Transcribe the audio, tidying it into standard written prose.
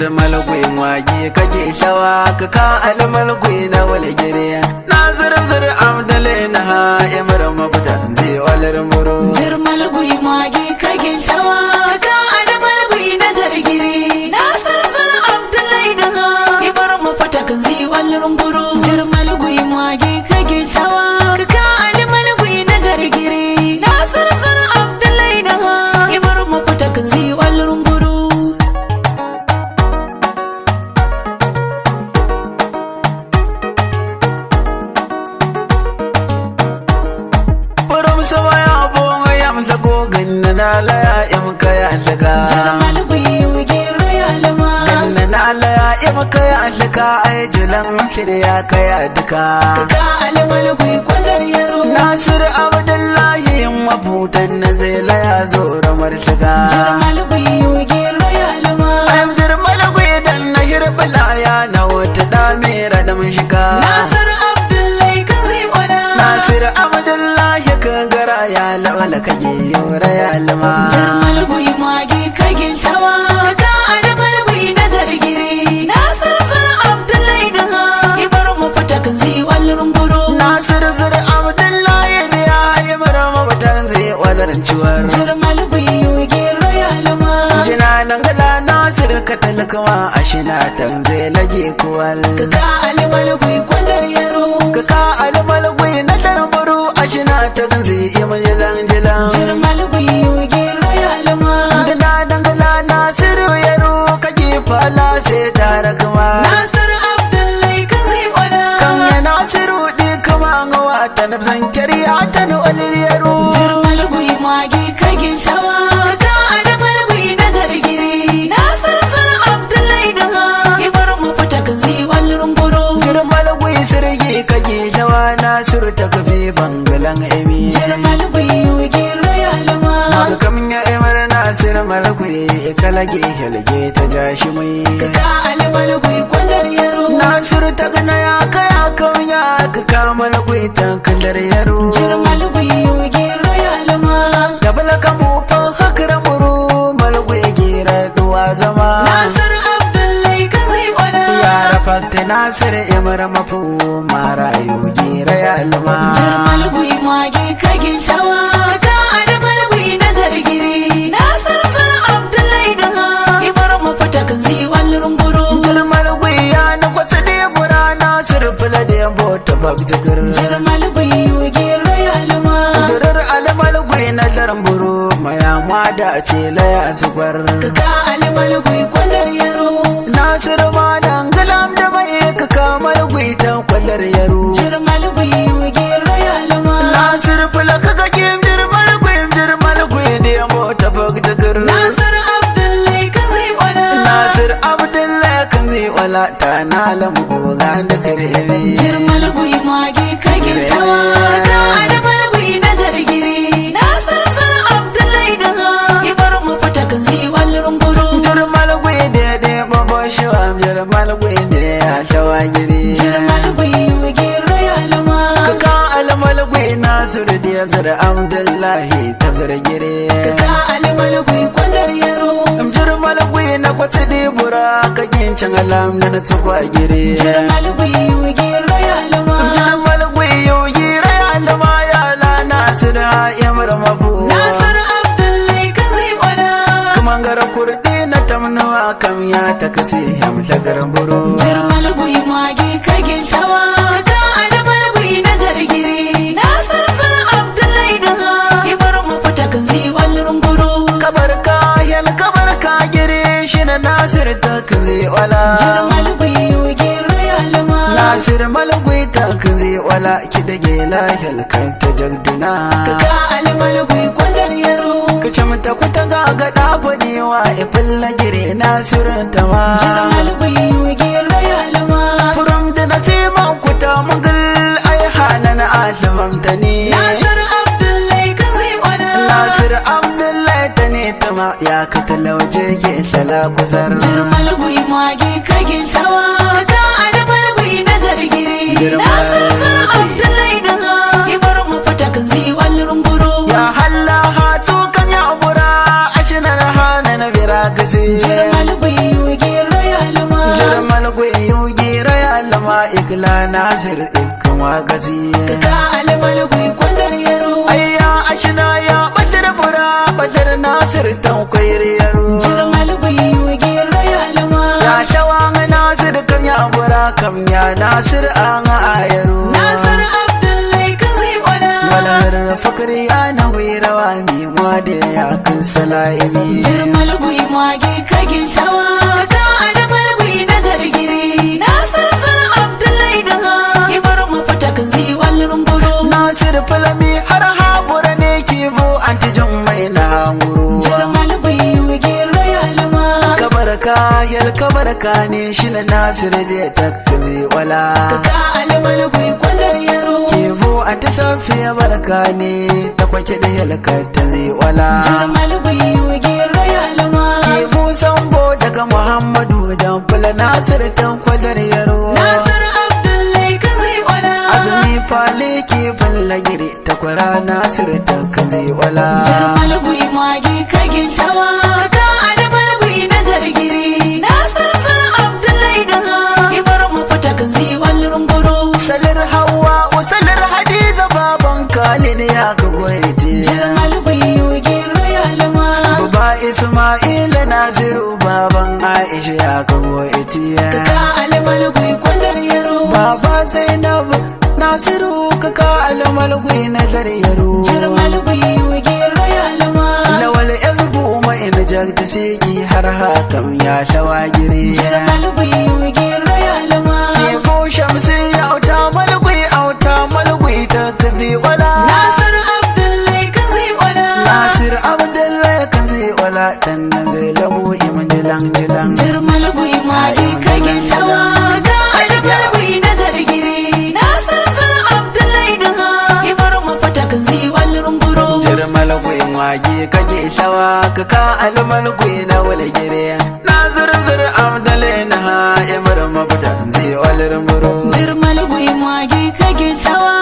jirmal gwin wage kake shawa ka ka almal gwina wal gire na zir abdalai na ha imar mabutan zai walar muro jirmal gwin wage kake shawa ka almal gwina zargire na zir abdalai na ha imar mabutan zai walar muro jirmal gwin wage kake shawa ka almal gwina zargire na zir abdalai na ha imar mabutan zai walar muro sama ya bonga ya mzago ganna na la ya mka ya zaka jirmal gwin gero ya lama ganna na la ya mka ya zaka ay julan shirya kaya duka ka almal gwin kwazar yaro Nasir Abdullahi mafutan nan zai laya zo ramar shiga jirmal gwin gero ya lama an jirmal gwin dan na hirbala ya na wata damira da mun shiga Nasir Abdullahi kazi wala Nasir Abdullahi ka gara ya lawala kage yora ya lama jirmal gwin magi kage shawa ka almal gwin na zargire Nasir Abdullahi na ibar mu fita kan zai walrun buru Nasir Abdullahi ne ya yi mara mabatan zai walarin ciwar jirmal gwin gero ya lama jina nan gala Nasir ka talakawa a shina tan zai lage kuwal ka almal gwin kwazar yaro ka almal gwin na darburu a shina ta zai yi majilan jilan jirmal gwin gero ya lama jina nan gala Nasir yaro kake fala sai tare kuma Nasir Abdullahi kazi wala kan ya Nasiru di kuma ngawa ta nafsan kyariya ta nu'alil yaro jirmal gwin magi kage shawa ka almal gwin na zargire Nasir Abdullahi na ibar mu fita kan zai walrun buru jirmal gwin sirgi kake jawa Nasiru ta kafe bangalan emi jirmal gwin gero ya lama kamin ya emar Nasir malakwi kalage helge ta jashi mai ka almal gwin kwazar yaro Nasir ta gana ya kaya kauya ka kama lagwi ta kandar yaro jirmal gwin gero ya lama da balaka mu fa hakra muru malagwi gira duwa zama Nasir Abdullahi kazi wala ya rafakta Nasir emar mafu marayu gira ya lama jirmal gwin magi kage shawa ka almal gwin na zargire Nasir Abdullahi na ibar mu fita kan zai walrun buru jirmal gwi ya na kwatsa da bura Nasir fula da yambo ta baktakar jirmal gwin gero ya lama durar alamal gwi na zaramburu mayama da ce laya zubar ka almal gwin kwazar yaro Nasir ma dangalam da mai ka kamar gwi ta kwazar yaro jirmal gwin gero ya lama Nasir fula ka kim jirmal gwi da yambo ta baktakar Nasir Abdullahi kazi wala Nasir Abdullahi kan zai wala ta na lamu goga da karebe jirmal gwin magi kage shawa ka almal gwin na zargire Nasir Abdullahi na ibar mu fita kan zai walrun buru jirmal gwi da da babo shawam jirmal gwi da ya shawagiri jirmal gwin gero ya lama ka almal gwi Nasir da ya zara Abdullahi ta zara gire ka almal gwin kwazar yaro jirmal gwi na kwatsa da bura ka yin can alam na tuba gire jirmal gwin gero ya lama jirmal gwi yau gira ya lama ya la Nasir ya mara mabu Nasir Abdullahi kazi wala kuma gara kurdi na tamnawa kam ya ta kasi hamta garamburu jirmal gwin magi kage shawa ka almal gwin na zargire Nasir Abdullahi na ibar mu fita kan zai walrun buru kabar ka gire shi na Nasir ta kan zai wala jirmal gwin gero ya lama Nasir malagwai ta kan zai wala ki dage lahil kan ta jagduna ka almal gwin kwazar yaro ka ce mata ku ta ga dafadewa ifin lagire Nasir ta ma jirmal gwin gero ya lama furam da nasima ku ta mugul ai hanan alimamta ne Nasir Abdullahi kazi wala Nasir Abdullahi ta ne ta ma ya ka talauje ke shala kuzar jirmal gwin magi kage shawa ka almal gwin na zargire Nasir Abdullahi na ibar mu fita kan zai walrun buru ya halla hatu kan ya bura ashinar hana na bira kasi jirmal gwin gero ya nasir ikama gasi Kaka almalgui kwanzar yaro ayya ashina ya batar bura batar nasir tankwayar yaro jirmalgui yogi rayalma ya shawang nasir kam ya bura kam ya nasir an ayaro Nasir Abdullahi kazi wala walar fakari ana wirawa mi wade ya kan salaimi jirmalgui magi kagin shawa Kaka almalgui na jargiri Nasir Abdullahi daga ibar mafata kan ziwal rumburu nasir falami har habura ne kivo antijin mai na nguru jirmalgui yogi rayalma kabarka yal kabarka ne shi na nasir da takkazi wala Kaka almalgui kwanzar yaro kivo anti safiya barka ne ta kwake da yalkar ta zai wala jirmalgui yogi rayalma kivo sambo daga muhammadu dan fula nasir tan kwajar yaro Nasir Abdullahi kazi wala azumi fale kifin lagiri takwara nasir ta kazi wala jirmalgui magi kagin shawa Kaka almalgui na jargiri Nasir Abdullahi daga ibar mafata kan ziwal rumburu salar hawa usalar hadiza baban khalid ya ka goyete jirmalgui yogi rayalma baba isma'ila nasiru baban aisha ya ka goyete Kaka almalgui kwanzar yaro baba zainab nasiru kaka almalgui nazar yaro jirmalgui yogi rayalma lawal yazbu mai najak da seki har hakan ya shawagire jirmalgui yogi rayalma kifo shamsi auta malgui ta kazi wala Nasir Abdullahi kazi wala nasir abdullahi kazi wala dan nan zai labo iman dilang jirmalgui magi kagin shawa Kaka almalgui na jargiri Nasir Abdullahi daga ibar mafata kan ziwal rumburu jirmalgui wage kage shawa kaka almalgui na wala gire na zurzur abdullahi na imar mabuta zai walar muro jirmalgui magi kagin shawa